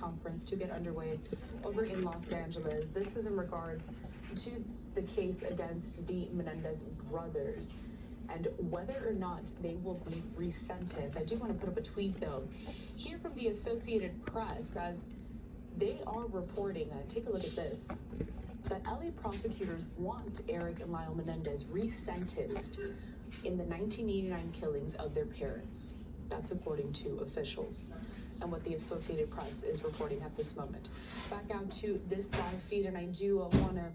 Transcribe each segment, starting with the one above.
conference to get underway over in Los Angeles. This is in regards to the case against the Menendez brothers and whether or not they will be resentenced. I do want to put up a tweet though here from the Associated Press as they are reporting, take a look at this, that LA prosecutors want Eric and Lyle Menendez resentenced in the 1989 killings of their parents. That's according to officials and what the Associated Press is reporting at this moment. Back out to this side feed, and I do want to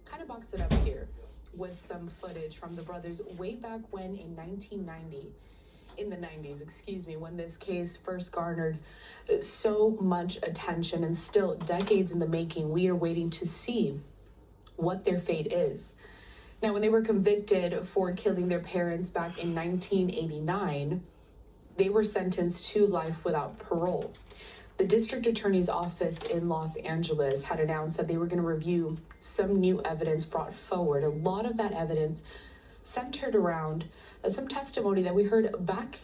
kind of box it up here with some footage from the brothers way back when in 1990, in the 90s, excuse me, when this case first garnered so much attention, and still decades in the making, we are waiting to see what their fate is. Now, when they were convicted for killing their parents back in 1989, they were sentenced to life without parole. The district attorney's office in Los Angeles had announced that they were going to review some new evidence brought forward. A lot of that evidence centered around some testimony that we heard back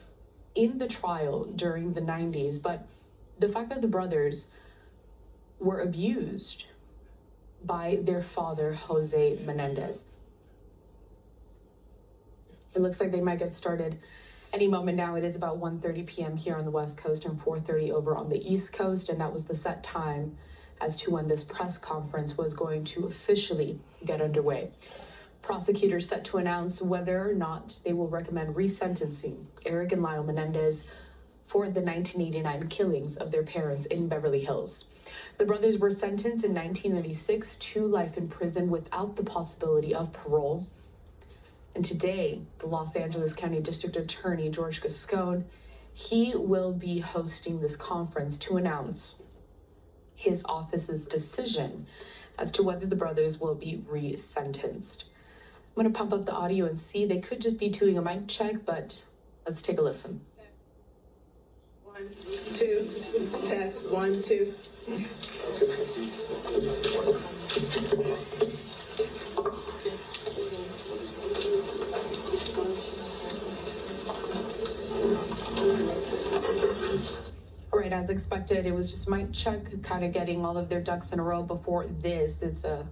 in the trial during the 90s, but the fact that the brothers were abused by their father, Jose Menendez. It looks like they might get started any moment now. It is about 1:30 p.m. here on the West Coast and 4:30 over on the East Coast, and that was the set time as to when this press conference was going to officially get underway. Prosecutors set to announce whether or not they will recommend resentencing Eric and Lyle Menendez for the 1989 killings of their parents in Beverly Hills. The brothers were sentenced in 1996 to life in prison without the possibility of parole. And today, the Los Angeles County District Attorney, George Gascon, he will be hosting this conference to announce his office's decision as to whether the brothers will be resentenced. I'm going to pump up the audio and see. They could just be doing a mic check, but let's take a listen. 1, 2, test, 1, 2. Right, as expected, it was just mic check, kind of getting all of their ducks in a row before this. It's a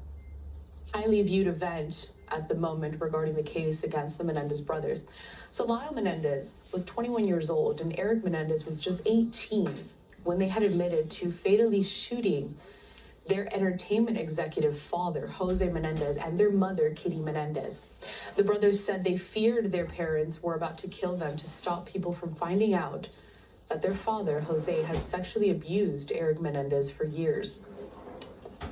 highly viewed event at the moment regarding the case against the Menendez brothers. So Lyle Menendez was 21 years old and Eric Menendez was just 18 when they had admitted to fatally shooting their entertainment executive father, Jose Menendez, and their mother, Kitty Menendez. The brothers said they feared their parents were about to kill them to stop people from finding out that their father, Jose, had sexually abused Eric Menendez for years.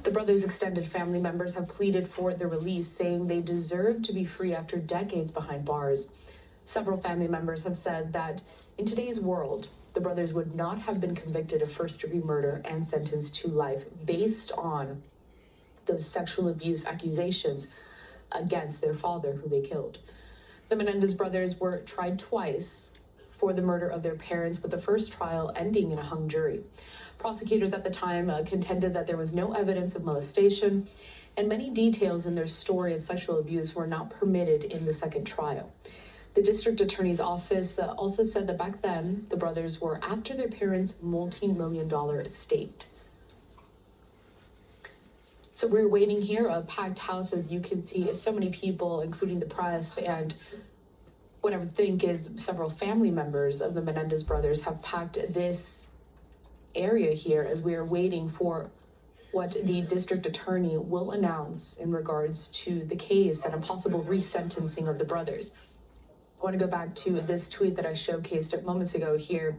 The brothers' extended family members have pleaded for their release, saying they deserve to be free after decades behind bars. Several family members have said that in today's world, the brothers would not have been convicted of first-degree murder and sentenced to life based on those sexual abuse accusations against their father, who they killed. The Menendez brothers were tried twice for the murder of their parents, with the first trial ending in a hung jury. Prosecutors at the time contended that there was no evidence of molestation, and many details in their story of sexual abuse were not permitted in the second trial. The district attorney's office also said that back then, the brothers were after their parents' multi-million-dollar estate. So we're waiting here, a packed house, as you can see, so many people, including the press, and what I would think is several family members of the Menendez brothers have packed this area here as we are waiting for what the district attorney will announce in regards to the case and a possible resentencing of the brothers. I want to go back to this tweet that I showcased moments ago here,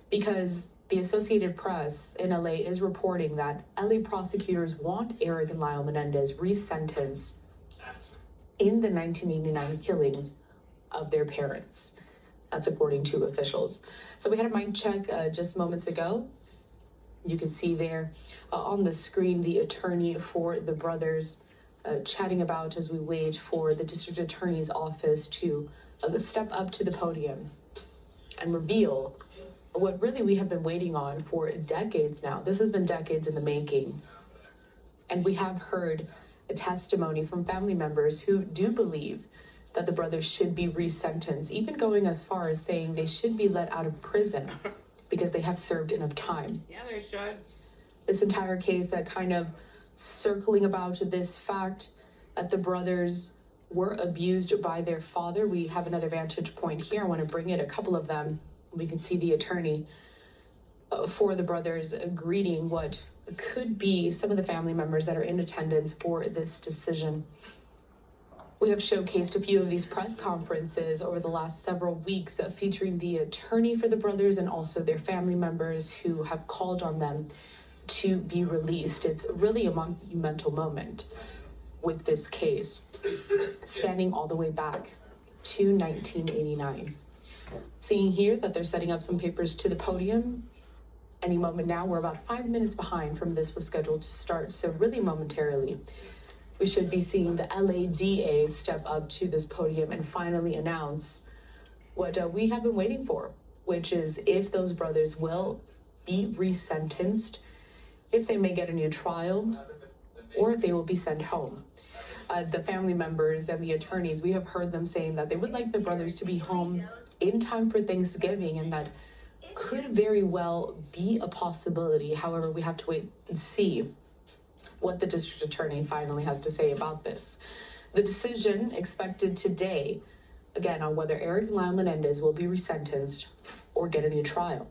because the Associated Press in LA is reporting that LA prosecutors want Eric and Lyle Menendez resentenced in the 1989 killings of their parents. That's according to officials. So we had a mic check just moments ago. You can see there on the screen the attorney for the brothers chatting about as we wait for the district attorney's office to step up to the podium and reveal what really we have been waiting on for decades now. This has been decades in the making. And we have heard a testimony from family members who do believe that the brothers should be resentenced, even going as far as saying they should be let out of prison because they have served enough time. Yeah, they should. This entire case that kind of circling about this fact that the brothers were abused by their father. We have another vantage point here. I want to bring it, a couple of them. We can see the attorney for the brothers greeting what could be some of the family members that are in attendance for this decision. We have showcased a few of these press conferences over the last several weeks featuring the attorney for the brothers and also their family members who have called on them to be released. It's really a monumental moment with this case, spanning all the way back to 1989. Seeing here that they're setting up some papers to the podium any moment now. We're about 5 minutes behind from this was scheduled to start, so really momentarily we should be seeing the LADA step up to this podium and finally announce what we have been waiting for, which is if those brothers will be resentenced, if they may get a new trial, or if they will be sent home. The family members and the attorneys, we have heard them saying that they would like the brothers to be home in time for Thanksgiving, and that could very well be a possibility. However, we have to wait and see what the district attorney finally has to say about this. The decision expected today, again, on whether Eric and Lyle Menendez will be resentenced or get a new trial.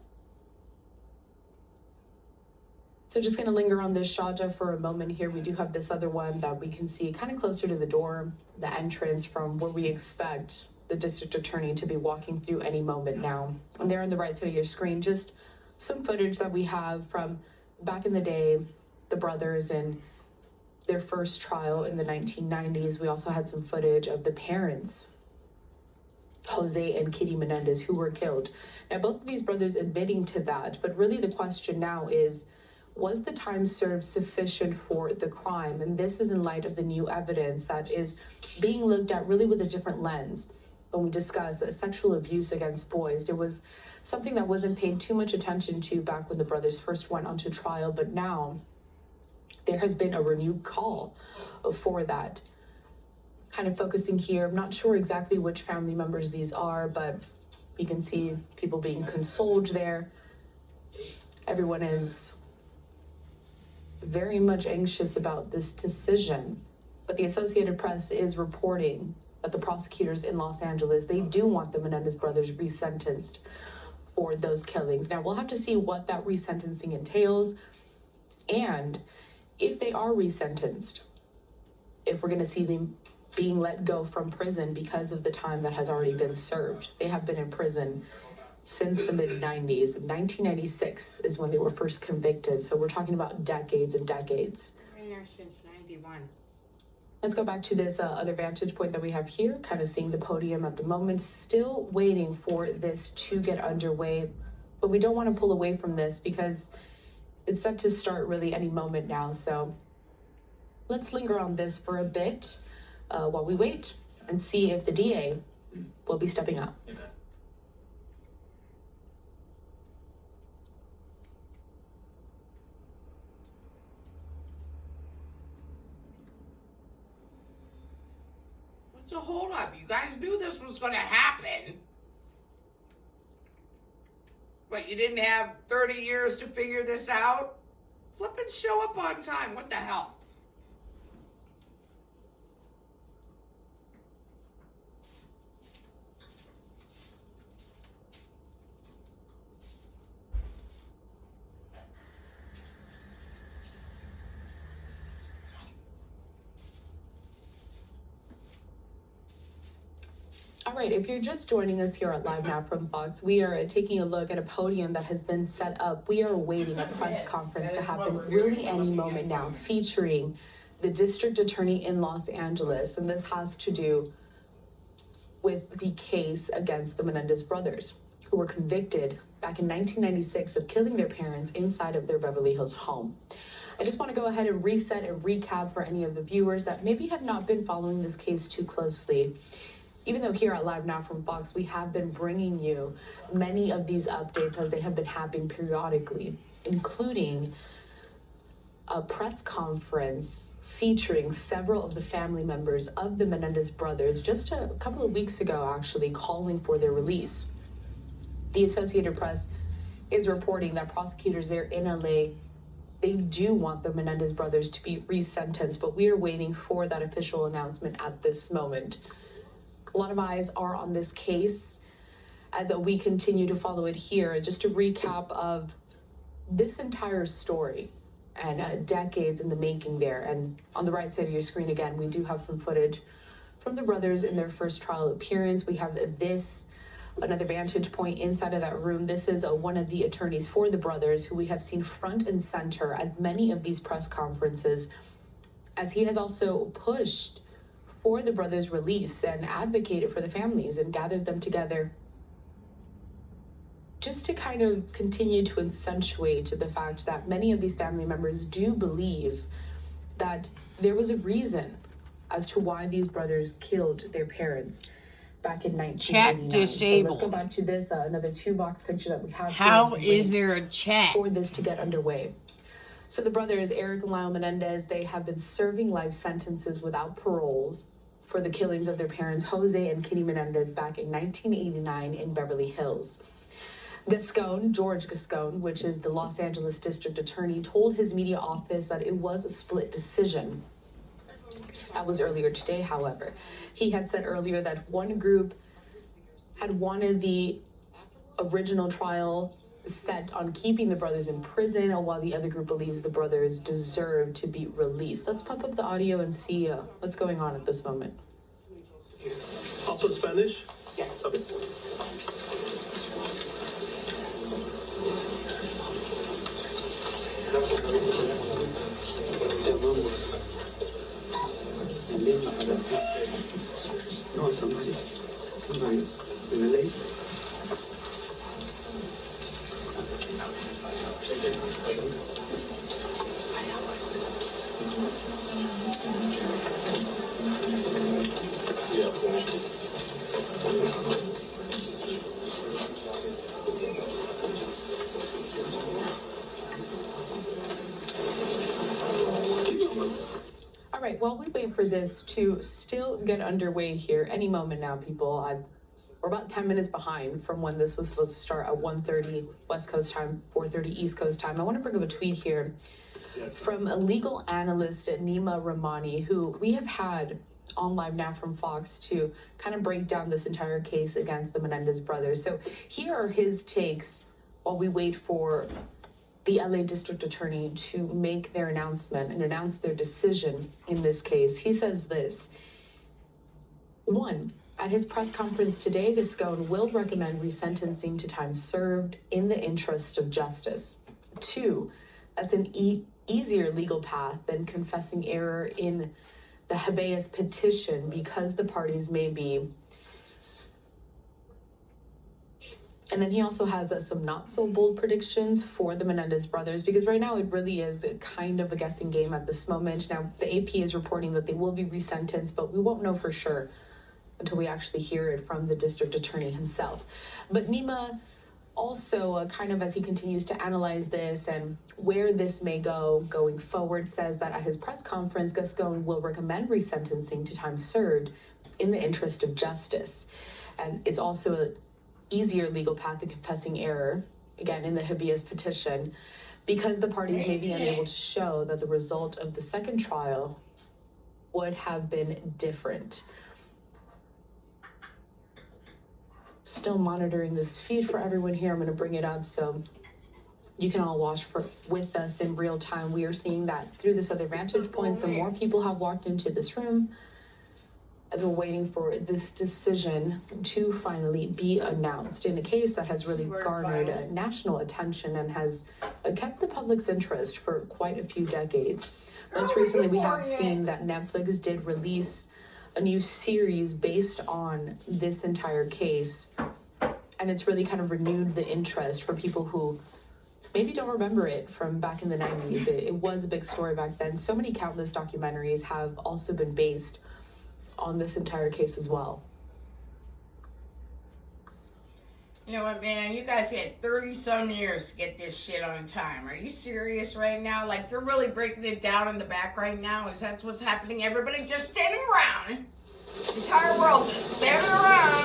So just gonna linger on this, Shaja, for a moment here. We do have this other one that we can see kind of closer to the door, the entrance from where we expect the district attorney to be walking through any moment now. And there on the right side of your screen, just some footage that we have from back in the day, the brothers and their first trial in the 1990s. We also had some footage of the parents, Jose and Kitty Menendez, who were killed. Now, both of these brothers admitting to that, but really the question now is, was the time served sufficient for the crime? And this is in light of the new evidence that is being looked at really with a different lens. When we discuss sexual abuse against boys, it was something that wasn't paid too much attention to back when the brothers first went onto trial, but now there has been a renewed call for that. Kind of focusing here, I'm not sure exactly which family members these are, but you can see people being consoled there. Everyone is very much anxious about this decision, but the Associated Press is reporting that the prosecutors in Los Angeles, they do want the Menendez brothers resentenced for those killings. Now, we'll have to see what that resentencing entails, and if they are resentenced, if we're going to see them being let go from prison because of the time that has already been served. They have been in prison since the mid-90s. 1996 is when they were first convicted, so we're talking about decades and decades. I've been there since 91. Let's go back to this other vantage point that we have here, kind of seeing the podium at the moment, still waiting for this to get underway. But we don't want to pull away from this because it's set to start really any moment now. So let's linger on this for a bit while we wait and see if the DA will be stepping up. What's the hold up? You guys knew this was going to happen. But you didn't have 30 years to figure this out? Flip and show up on time. What the hell? All right, if you're just joining us here at Live Now from Fox, we are taking a look at a podium that has been set up. We are awaiting a press conference to happen really any moment now, featuring the district attorney in Los Angeles. And this has to do with the case against the Menendez brothers, who were convicted back in 1996 of killing their parents inside of their Beverly Hills home. I just want to go ahead and reset and recap for any of the viewers that maybe have not been following this case too closely. Even though here at Live Now from Fox, we have been bringing you many of these updates as they have been happening periodically, including a press conference featuring several of the family members of the Menendez brothers just a couple of weeks ago, actually, calling for their release. The Associated Press is reporting that prosecutors there in LA they do want the Menendez brothers to be resentenced, but we are waiting for that official announcement at this moment. A lot of eyes are on this case as we continue to follow it here. Just a recap of this entire story and decades in the making there. And on the right side of your screen, again, we do have some footage from the brothers in their first trial appearance. We have this, another vantage point inside of that room. This is one of the attorneys for the brothers who we have seen front and center at many of these press conferences, as he has also pushed for the brothers' release and advocated for the families and gathered them together just to kind of continue to accentuate the fact that many of these family members do believe that there was a reason as to why these brothers killed their parents back in 1989. Chat disabled. So let's go back to this, another 2-box picture that we have. How is there a chat? For this to get underway. So the brothers, Eric and Lyle Menendez, they have been serving life sentences without parole for the killings of their parents, Jose and Kitty Menendez, back in 1989 in Beverly Hills. George Gascon, which is the Los Angeles district attorney, told his media office that it was a split decision. That was earlier today, however. He had said earlier that one group had wanted the original trial set on keeping the brothers in prison, while the other group believes the brothers deserve to be released. Let's pump up the audio and see what's going on at this moment. Also Spanish? Yes. Okay. No, somebody in the lake. All right, while we wait for this to still get underway here, any moment now, people, we're about 10 minutes behind from when this was supposed to start at 1:30 West Coast time, 4:30 East Coast time. I want to bring up a tweet here from a legal analyst at Nima Rahmani, who we have had on live now from Fox to kind of break down this entire case against the Menendez brothers. So here are his takes while we wait for the LA district attorney to make their announcement and announce their decision in this case. He says this: 1, at his press conference today, Gascon will recommend resentencing to time served in the interest of justice. 2, that's an easier legal path than confessing error in the habeas petition because the parties may be. And then he also has some not so bold predictions for the Menendez brothers, because right now it really is kind of a guessing game at this moment. Now, the AP is reporting that they will be resentenced, but we won't know for sure until we actually hear it from the district attorney himself. But Nima also, kind of as he continues to analyze this and where this may go going forward, says that at his press conference, Gascon will recommend resentencing to time served in the interest of justice. And it's also an easier legal path to confessing error, again, in the habeas petition, because the parties may be unable to show that the result of the second trial would have been different. Still monitoring this feed for everyone here. I'm going to bring it up so you can all watch with us in real time. We are seeing that through this other vantage point. Some more people have walked into this room as we're waiting for this decision to finally be announced in a case that has really garnered national attention and has kept the public's interest for quite a few decades. Most recently, we have seen that Netflix did release a new series based on this entire case, and it's really kind of renewed the interest for people who maybe don't remember it from back in the 90s. It was a big story back then. So many countless documentaries have also been based on this entire case as well. You know what, man? You guys had 30-some years to get this shit on time. Are you serious right now? Like, you're really breaking it down in the back right now? Is that what's happening? Everybody just standing around. The entire world just standing around.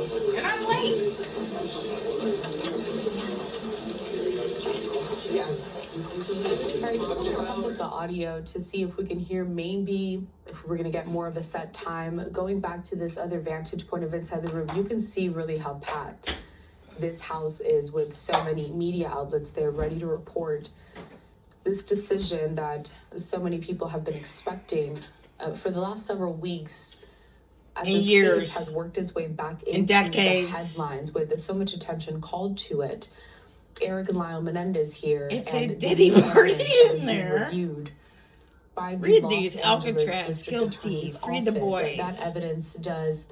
And I'm late. Yes. Sorry, just to pump up the audio to see if we can hear, maybe if we're going to get more of a set time. Going back to this other vantage point of inside the room, you can see really how packed this house is with so many media outlets there ready to report this decision that so many people have been expecting for the last several weeks. As In this years. case has worked its way back In into the decades. headlines with so much attention called to it. Eric and Lyle Menendez here. It's and a Diddy the party evidence that in is being there. Reviewed by the Read Los these, Angeles Alcatraz, District guilty, Attorney's free the office. boys. That evidence does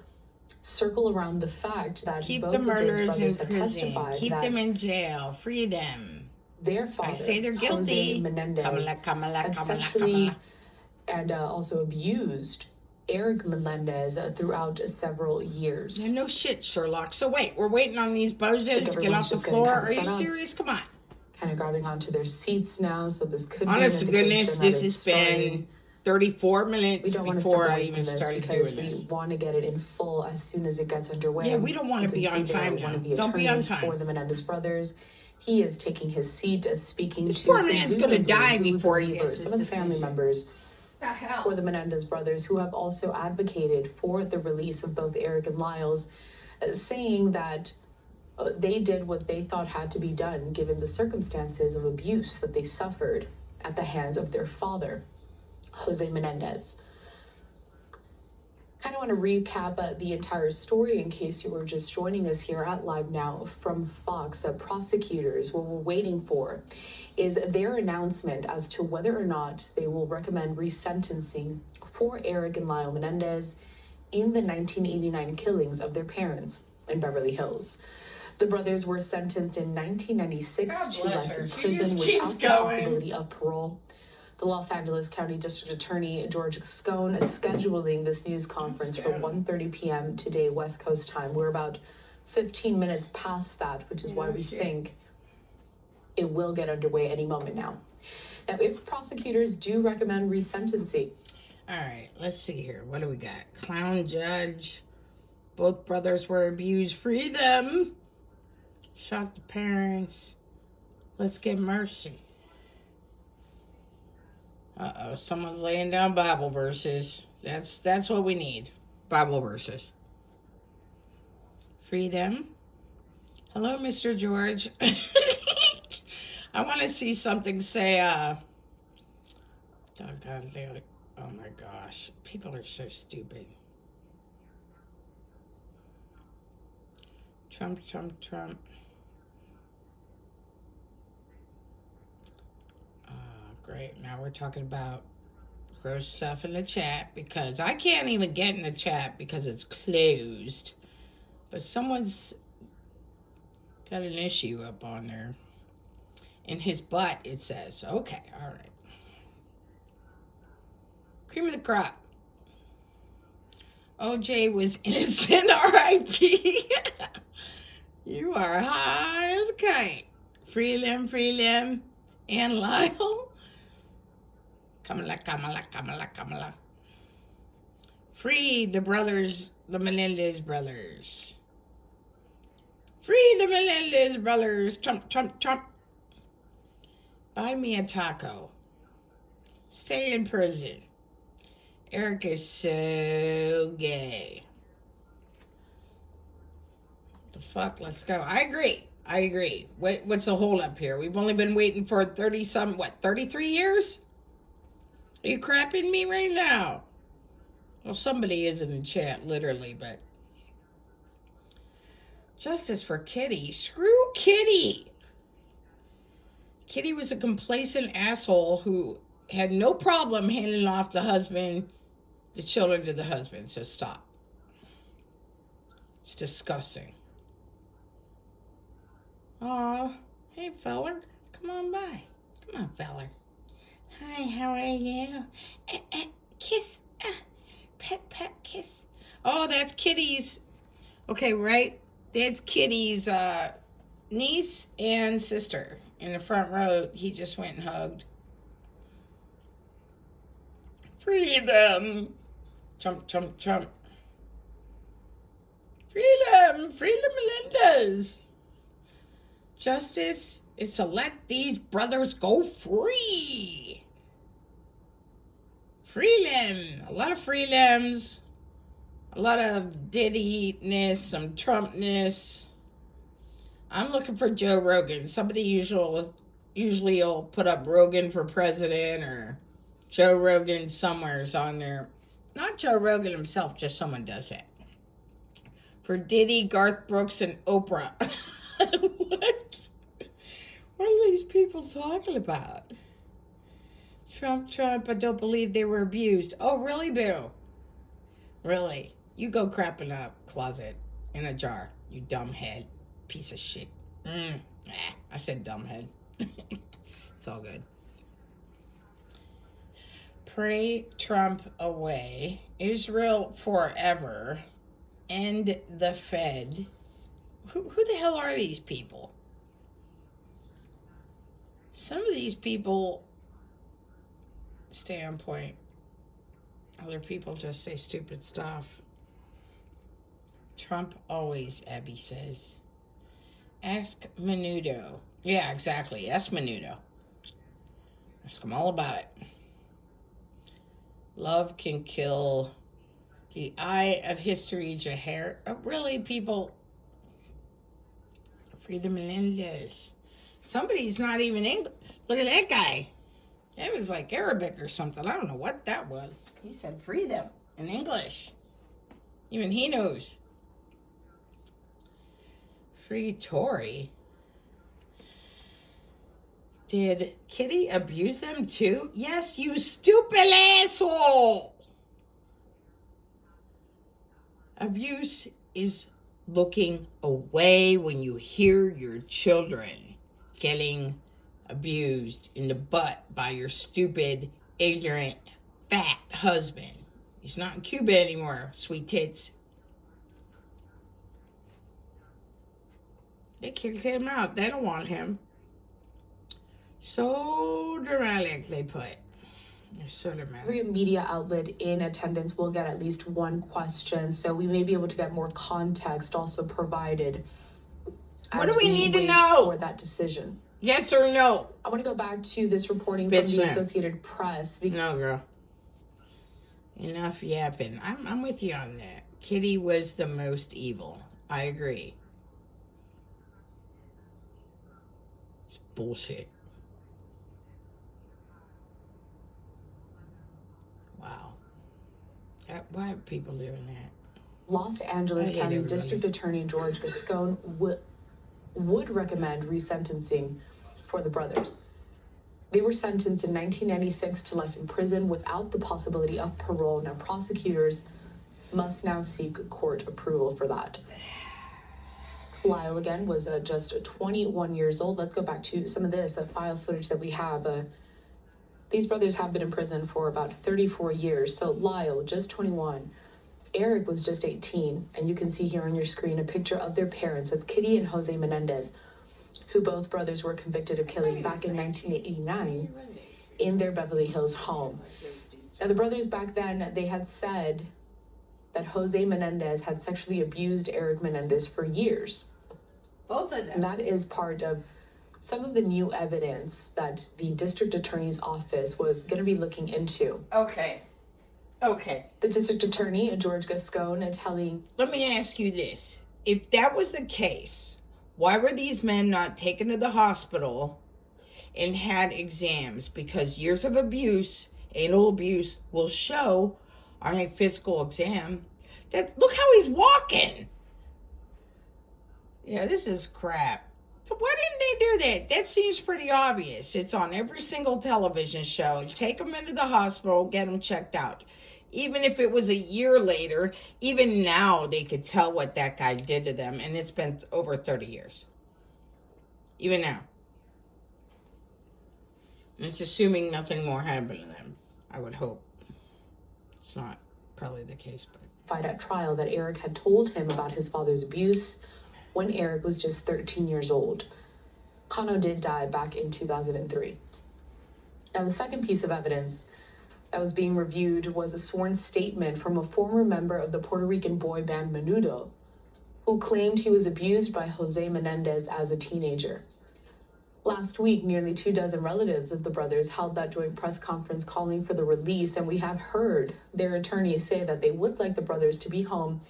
circle around the fact that Keep both the of those murderers in brothers have prison. testified Keep that them in jail. Free them. their father, I say they're Jose guilty. Menendez, Kamala, had sexually and also abused Eric Menendez throughout several years. Yeah, no shit, Sherlock. So wait, we're waiting on these bozos to get everyone's off the just getting floor. kind of Are you set up. serious? Come on. Kind of grabbing onto their seats now, so this could Honest be to an goodness, indication this that has it's been starting. 34 We minutes don't want to before step I away even from this started because doing we this. want to get it in full as soon as it gets underway. Yeah, we don't want to You can be on see there time one now. of the Don't be on attorneys time. for the Menendez brothers. He is taking his seat, speaking This to poor man's gonna presumably die who we before he believe gets are this some of the family decision. members The hell? for the Menendez brothers, who have also advocated for the release of both Eric and Lyle's, saying that they did what they thought had to be done given the circumstances of abuse that they suffered at the hands of their father, Jose Menendez. Kind of want to recap the entire story in case you were just joining us here at Live Now from Fox. Prosecutors, what we're waiting for is their announcement as to whether or not they will recommend resentencing for Eric and Lyle Menendez in the 1989 killings of their parents in Beverly Hills. The brothers were sentenced in 1996 God to bless life her. in She prison just keeps without the going. possibility of parole. The Los Angeles County District Attorney George Scone is scheduling this news conference for 1:30 p.m. today, West Coast time. We're about 15 minutes past that, which is why we think it will get underway any moment now. Now, if prosecutors do recommend resentencing, All right, let's see here. What do we got? Clown judge. Both brothers were abused. Free them. Shot the parents. Let's get mercy. Uh-oh, someone's laying down Bible verses. That's what we need. Bible verses. Free them. Hello, Mr. George. I want to see something say, oh my gosh. People are so stupid. Trump. Great. Now we're talking about gross stuff in the chat because I can't even get in the chat because it's closed. But someone's got an issue up on there. In his butt, it says. Okay, all right. Cream of the crop. OJ was innocent, R.I.P. You are high as a kite. Free them, and Lyle. Kamala. Free the brothers, the Menendez brothers. Free the Menendez brothers. Trump. Buy me a taco. Stay in prison. Eric is so gay. The fuck? Let's go. I agree. What's the hold up here? We've only been waiting for 33 years? Are you crapping me right now? Well, somebody is in the chat, literally, but... Justice for Kitty. Screw Kitty! Kitty was a complacent asshole who had no problem handing off the children to the husband, so stop. It's disgusting. Aw, hey, feller. Come on by. Come on, feller. Hi, how are you? Kiss. Pet, kiss. Oh, that's Kitty's. Okay, right? That's Kitty's niece and sister. In the front row, he just went and hugged. Freedom. Trump. Freedom. them! Free the Menendez! Justice is to let these brothers go free. Free them. A lot of free thems. A lot of Diddy-ness, some Trump-ness. I'm looking for Joe Rogan. Somebody usually will put up Rogan for president or Joe Rogan somewhere's on there. Not Joe Rogan himself, just someone does it. For Diddy, Garth Brooks, and Oprah. What? What are these people talking about? Trump, I don't believe they were abused. Oh, really, Boo? Really? You go crap in a closet, in a jar, you dumbhead. Piece of shit. I said dumbhead. It's all good. Pray Trump away. Israel forever. End the Fed. Who the hell are these people? Some of these people stay on point. Other people just say stupid stuff. Trump always, Abby says. Ask Menudo. Yeah, exactly. Ask Menudo. Ask him all about it. Love can kill. The eye of history, Jaher. Oh, really, people? Free the Menendez. Somebody's not even English. Look at that guy. It was like Arabic or something. I don't know what that was. He said free them in English. Even he knows. Free Tory. Did Kitty abuse them too? Yes, you stupid asshole. Abuse is looking away when you hear your children getting abused in the butt by your stupid, ignorant, fat husband. He's not in Cuba anymore, sweet tits. They kicked him out. They don't want him. So dramatic, they put. It's so dramatic. Every media outlet in attendance will get at least one question, so we may be able to get more context also provided. What do we need to know for that decision? Yes or no? I want to go back to this reporting from the Associated Press. No, girl. Enough yapping. I'm with you on that. Kitty was the most evil. I agree. It's bullshit. Wow. Why are people doing that? Los Angeles County District Attorney George Gascon would recommend resentencing for the brothers. They were sentenced in 1996 to life in prison without the possibility of parole. Now, prosecutors must now seek court approval for that. Lyle, again, was just 21 years old. Let's go back to some of this file footage that we have. These brothers have been in prison for about 34 years. So Lyle, just 21. Eric was just 18. And you can see here on your screen a picture of their parents. It's Kitty and Jose Menendez, who both brothers were convicted of killing back in 1989 in their Beverly Hills home. Now, the brothers back then, they had said that Jose Menendez had sexually abused Eric Menendez for years. Both of them. And that is part of some of the new evidence that the district attorney's office was going to be looking into. Okay. The district attorney, George Gascon, telling... Let me ask you this. If that was the case, why were these men not taken to the hospital and had exams? Because years of abuse, anal abuse, will show on a physical exam that, look how he's walking. Yeah, this is crap. So why didn't they do that? That seems pretty obvious. It's on every single television show. You take them into the hospital, get them checked out. Even if it was a year later, even now they could tell what that guy did to them. And it's been over 30 years. Even now. And it's assuming nothing more happened to them. I would hope. It's not probably the case, but... Fight at trial that Eric had told him about his father's abuse when Eric was just 13 years old. Cano did die back in 2003. Now, the second piece of evidence that was being reviewed was a sworn statement from a former member of the Puerto Rican boy band Menudo, who claimed he was abused by Jose Menendez as a teenager. Last week, nearly 24 relatives of the brothers held that joint press conference calling for the release, and we have heard their attorneys say that they would like the brothers to be home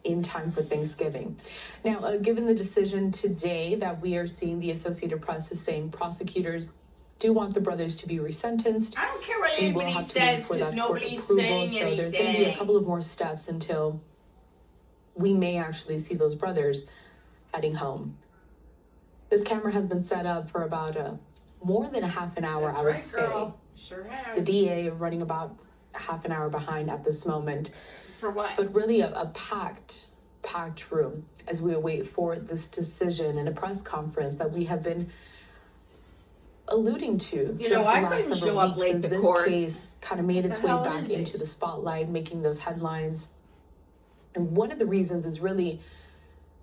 in time for Thanksgiving. Now, given the decision today that we are seeing, the Associated Press is saying prosecutors do want the brothers to be resentenced. I don't care what We will anybody have to wait says for because that court nobody's approval, saying so anything. there's going to be a couple of more steps until we may actually see those brothers heading home. This camera has been set up for about more than a half an hour, That's I would right, say. girl. Sure has. The DA running about half an hour behind at this moment. For what? But really a packed room as we await for this decision and a press conference that we have been alluding to. You know, throughout I the last couldn't several show up weeks late as to this court. case kind of made its way What the hell back is into it? the spotlight, making those headlines. And one of the reasons is really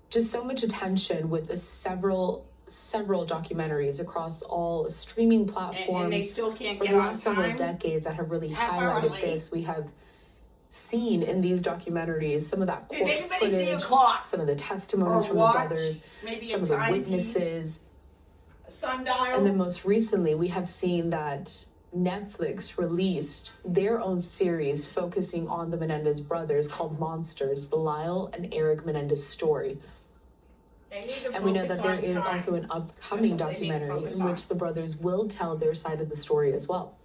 just so much attention with the several documentaries across all streaming platforms And they still can't for get the on last several time. decades that have really Half hour highlighted late. this. We have seen in these documentaries some of that Did court anybody see a footage, clock? some of the testimonies Or from the watch? brothers, Maybe some a of the timepiece? witnesses. A sundial? And then most recently, we have seen that Netflix released their own series focusing on the Menendez brothers called Monsters, the Lyle and Eric Menendez story. They need to And we know focus that there on is time. also an upcoming That's what they need to documentary focus in on. which the brothers will tell their side of the story as well.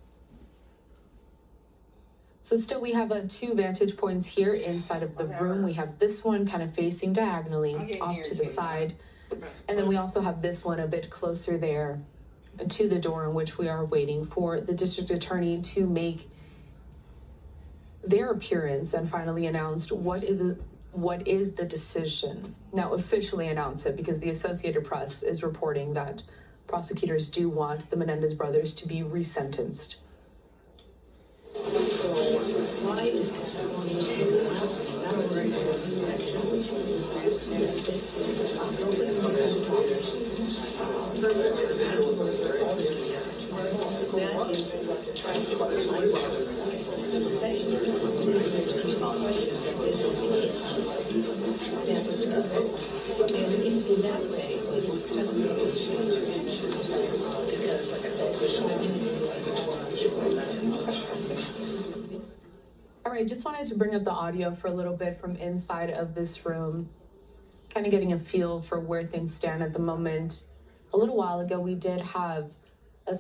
So still we have two vantage points here inside of the room. We have this one kind of facing diagonally I'm getting off to the irritated. side. And then we also have this one a bit closer there to the door, in which we are waiting for the district attorney to make their appearance and finally announced what is the decision. Now officially announce it, because the Associated Press is reporting that prosecutors do want the Menendez brothers to be resentenced. All right, just wanted to bring up the audio for a little bit from inside of this room, kind of getting a feel for where things stand at the moment. A little while ago, we did have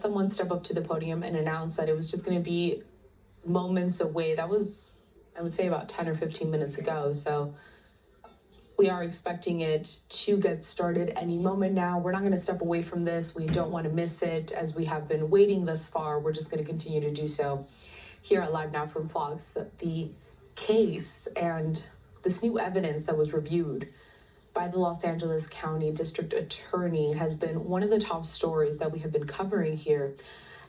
someone step up to the podium and announce that it was just going to be moments away. That was, I would say, about 10 or 15 minutes ago. So we are expecting it to get started any moment now. We're not going to step away from this. We don't want to miss it, as we have been waiting thus far. We're just going to continue to do so here at Live Now from Fox. The case and this new evidence that was reviewed by the Los Angeles County District Attorney has been one of the top stories that we have been covering here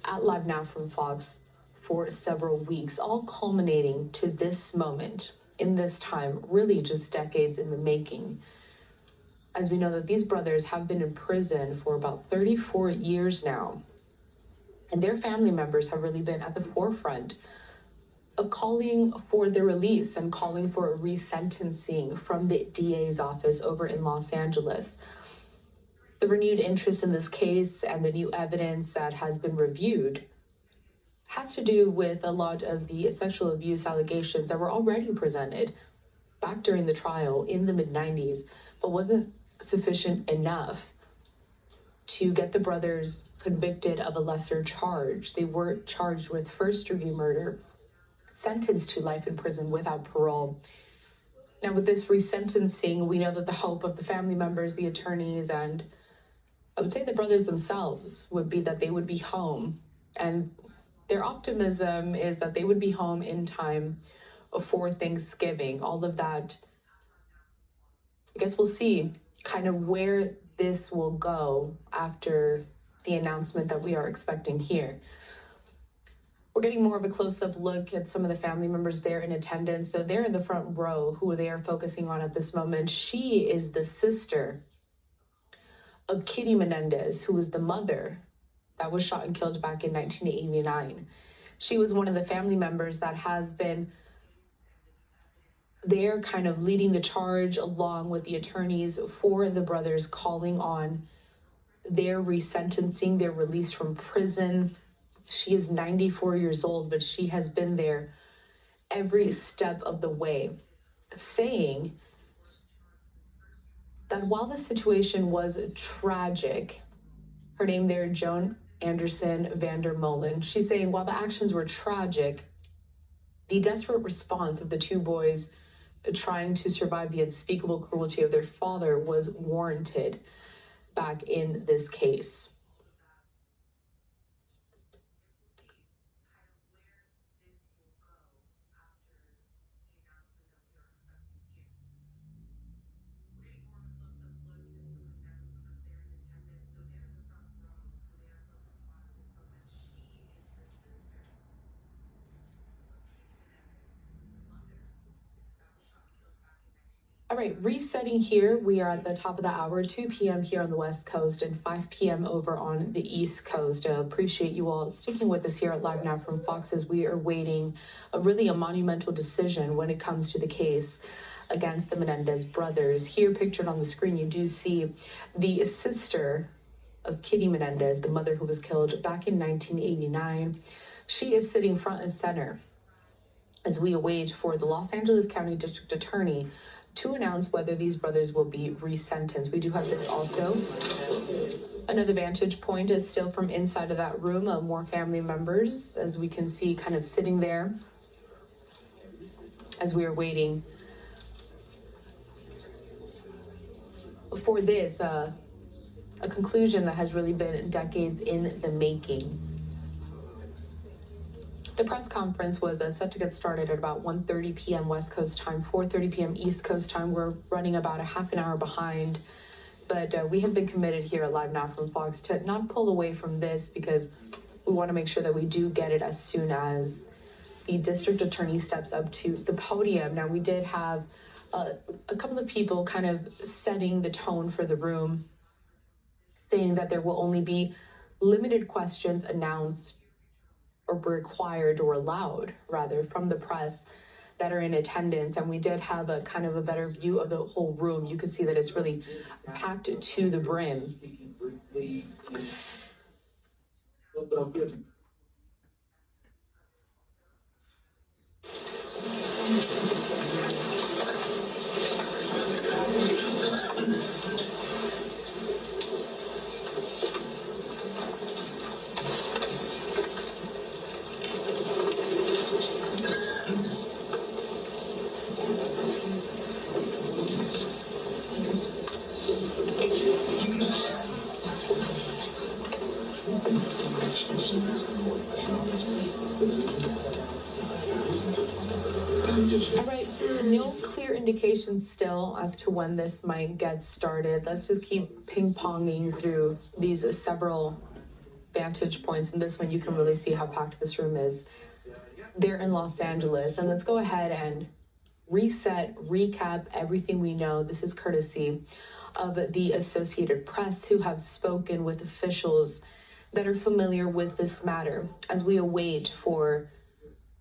at Live Now from Fox for several weeks, all culminating to this moment, in this time, really just decades in the making. As we know that these brothers have been in prison for about 34 years now, and their family members have really been at the forefront of calling for their release and calling for a resentencing from the DA's office over in Los Angeles. The renewed interest in this case and the new evidence that has been reviewed has to do with a lot of the sexual abuse allegations that were already presented back during the trial in the mid-90s, but wasn't sufficient enough to get the brothers convicted of a lesser charge. They were charged with first-degree murder, sentenced to life in prison without parole. Now, with this resentencing, we know that the hope of the family members, the attorneys, and I would say the brothers themselves would be that they would be home. And their optimism is that they would be home in time for Thanksgiving. All of that, I guess we'll see kind of where this will go after the announcement that we are expecting here. We're getting more of a close-up look at some of the family members there in attendance. So they're in the front row, who they are focusing on at this moment. She is the sister of Kitty Menendez, who was the mother that was shot and killed back in 1989. She was one of the family members that has been they're kind of leading the charge along with the attorneys for the brothers, calling on their resentencing, their release from prison. She is 94 years old, but she has been there every step of the way, saying that while the situation was tragic, her name there, Joan Anderson Vandermolen, she's saying while the actions were tragic, the desperate response of the two boys trying to survive the unspeakable cruelty of their father was warranted back in this case. All right, resetting here. We are at the top of the hour, 2 p.m. here on the West Coast and 5 p.m. over on the East Coast. Appreciate you all sticking with us here at Live Now from Fox as we are waiting a monumental decision when it comes to the case against the Menendez brothers. Here pictured on the screen, you do see the sister of Kitty Menendez, the mother who was killed back in 1989. She is sitting front and center as we await for the Los Angeles County District Attorney to announce whether these brothers will be resentenced. We do have this also. Another vantage point is still from inside of that room, more family members, as we can see kind of sitting there as we are waiting for this, a conclusion that has really been decades in the making. The press conference was set to get started at about 1:30 p.m. West Coast time, 4:30 p.m. East Coast time. We're running about a half an hour behind, but we have been committed here at Live Now from Fox to not pull away from this because we want to make sure that we do get it as soon as the district attorney steps up to the podium. Now, we did have a couple of people kind of setting the tone for the room, saying that there will only be limited questions announced or required or allowed rather from the press that are in attendance. And we did have a kind of a better view of the whole room. You could see that it's really packed to the brim. All right, no clear indication still as to when this might get started. Let's just keep ping-ponging through these several vantage points. And this one, you can really see how packed this room is. They're in Los Angeles. And let's go ahead and recap everything we know. This is courtesy of the Associated Press, who have spoken with officials that are familiar with this matter as we await for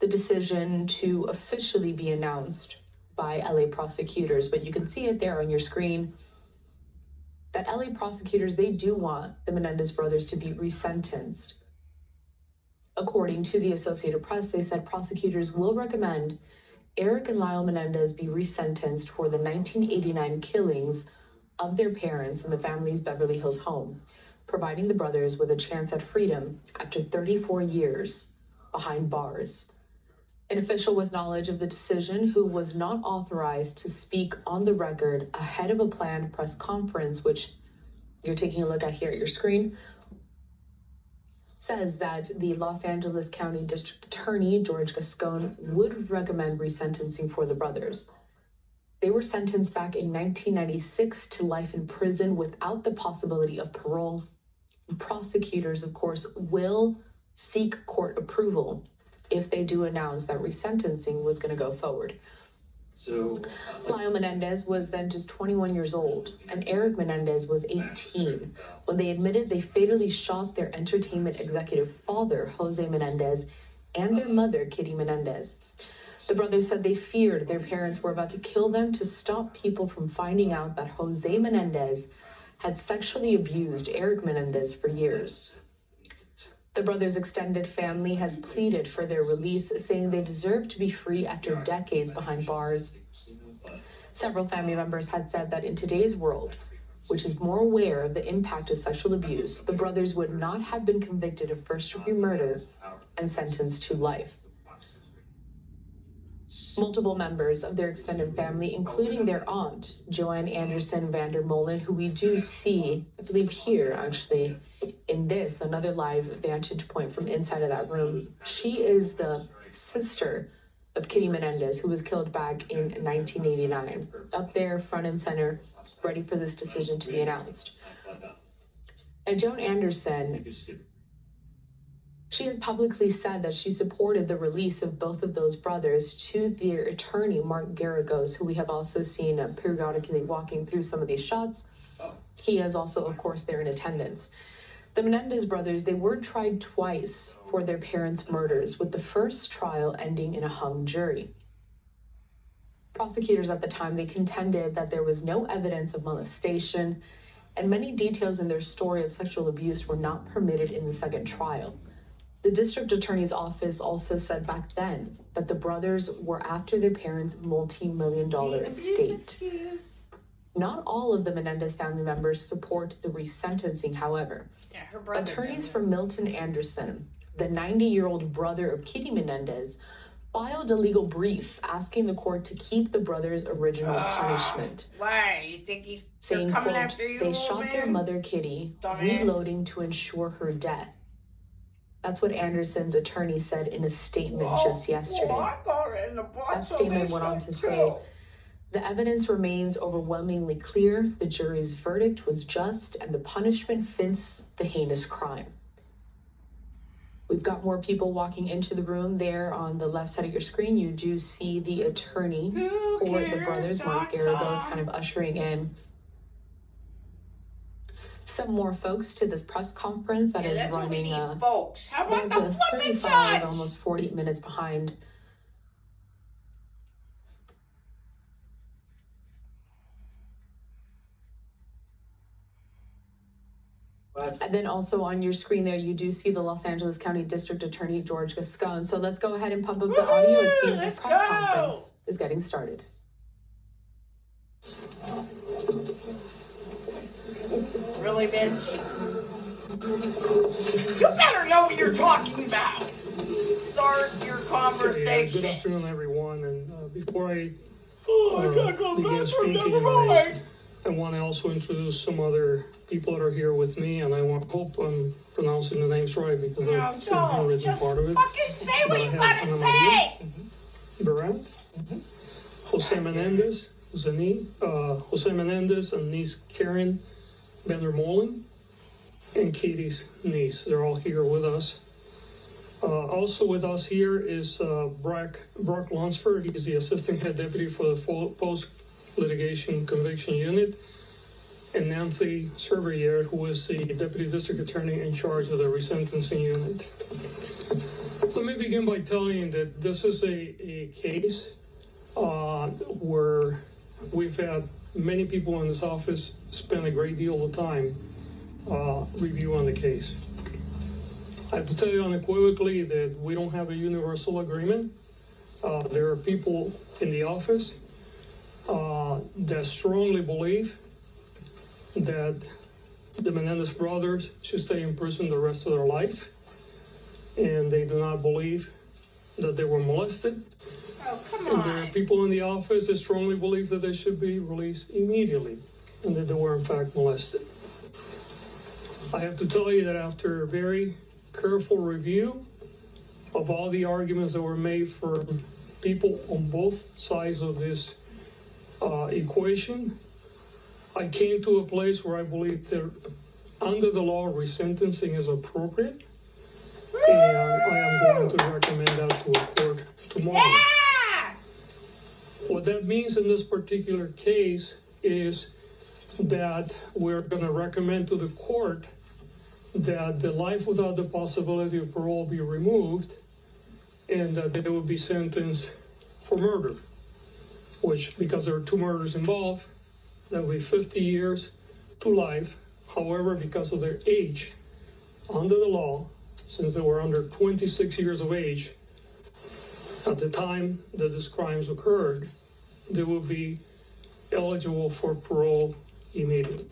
the decision to officially be announced by LA prosecutors. But you can see it there on your screen that LA prosecutors, they do want the Menendez brothers to be resentenced. According to the Associated Press, they said prosecutors will recommend Eric and Lyle Menendez be resentenced for the 1989 killings of their parents in the family's Beverly Hills home, providing the brothers with a chance at freedom after 34 years behind bars. An official with knowledge of the decision, who was not authorized to speak on the record ahead of a planned press conference, which you're taking a look at here at your screen, says that the Los Angeles County District Attorney, George Gascon, would recommend resentencing for the brothers. They were sentenced back in 1996 to life in prison without the possibility of parole. Prosecutors, of course, will seek court approval if they do announce that resentencing was going to go forward. So Lyle Menendez was then just 21 years old, and Eric Menendez was 18 when they admitted they fatally shot their entertainment executive father, Jose Menendez, and their mother, Kitty Menendez. The brothers said they feared their parents were about to kill them to stop people from finding out that Jose Menendez had sexually abused Eric Menendez for years. The brothers' extended family has pleaded for their release, saying they deserve to be free after decades behind bars. Several family members had said that in today's world, which is more aware of the impact of sexual abuse, the brothers would not have been convicted of first-degree murder and sentenced to life. Multiple members of their extended family, including their aunt, Joanne Anderson Vandermolen, who we do see, I believe here actually, in this, another live vantage point from inside of that room. She is the sister of Kitty Menendez, who was killed back in 1989, up there front and center, ready for this decision to be announced. And Joan Anderson, she has publicly said that she supported the release of both of those brothers to their attorney, Mark Garagos, who we have also seen periodically walking through some of these shots. He is also, of course, there in attendance. The Menendez brothers, they were tried twice for their parents' murders, with the first trial ending in a hung jury. Prosecutors at the time, they contended that there was no evidence of molestation, and many details in their story of sexual abuse were not permitted in the second trial. The district attorney's office also said back then that the brothers were after their parents' multi-million-dollar estate. Not all of the Menendez family members support the resentencing, however. Attorneys for Milton Anderson, the 90-year-old brother of Kitty Menendez, filed a legal brief asking the court to keep the brothers' original punishment. Why? You think he's saying, coming quote, after you, they shot man? their mother, Kitty, reloading to ensure her death. That's what Anderson's attorney said in a statement just yesterday. That statement went on to say, the evidence remains overwhelmingly clear. The jury's verdict was just, and the punishment fits the heinous crime. We've got more people walking into the room there on the left side of your screen. You do see the attorney for the brothers, Mark Garagos, kind of ushering in some more folks to this press conference that is running folks. How about about the 35, almost 40 minutes behind. And then also on your screen there, you do see the Los Angeles County District Attorney, George Gascon. So let's go ahead and pump up the audio. It seems this press conference is getting started. Really, bitch? You better know what you're talking about. Start your conversation. Good afternoon, everyone. And before I begin speaking, I want to also introduce some other people that are here with me, and I hope I'm pronouncing the names right because I've seen the written part of it. Fucking say what you gotta say. Barrett, Jose Menendez, Jose Menendez and niece Karen Vandermolen, and Katie's niece. They're all here with us. Also with us here is Brock Lunsford. He's the assistant head deputy for the post-litigation conviction unit, and Nancy Cervier, who is the deputy district attorney in charge of the resentencing unit. Let me begin by telling you that this is a case where we've had many people in this office spend a great deal of time reviewing the case. I have to tell you unequivocally that we don't have a universal agreement. There are people in the office that strongly believe that the Menendez brothers should stay in prison the rest of their life, and they do not believe that they were molested. Oh, come And there are on. people in the office that strongly believe that they should be released immediately and that they were in fact molested. I have to tell you that after a very careful review of all the arguments that were made for people on both sides of this equation, I came to a place where I believe that under the law, resentencing is appropriate, and I am going to recommend that to a court tomorrow. Yeah! What that means in this particular case is that we're going to recommend to the court that the life without the possibility of parole be removed, and that they will be sentenced for murder, which, because there are 2 murders involved, that would be 50 years to life. However, because of their age, under the law, since they were under 26 years of age at the time that these crimes occurred, they would be eligible for parole immediately.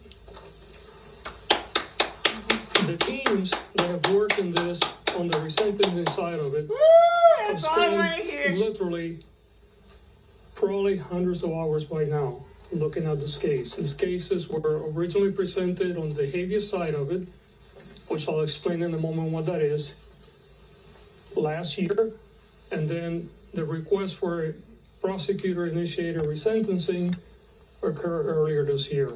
The teams that have worked in this on the resentencing side of it Woo, have that's all I want to spent hear. literally probably hundreds of hours by now looking at this case. These cases were originally presented on the habeas side of it, which I'll explain in a moment what that is, last year, and then the request for a prosecutor-initiated resentencing occurred earlier this year.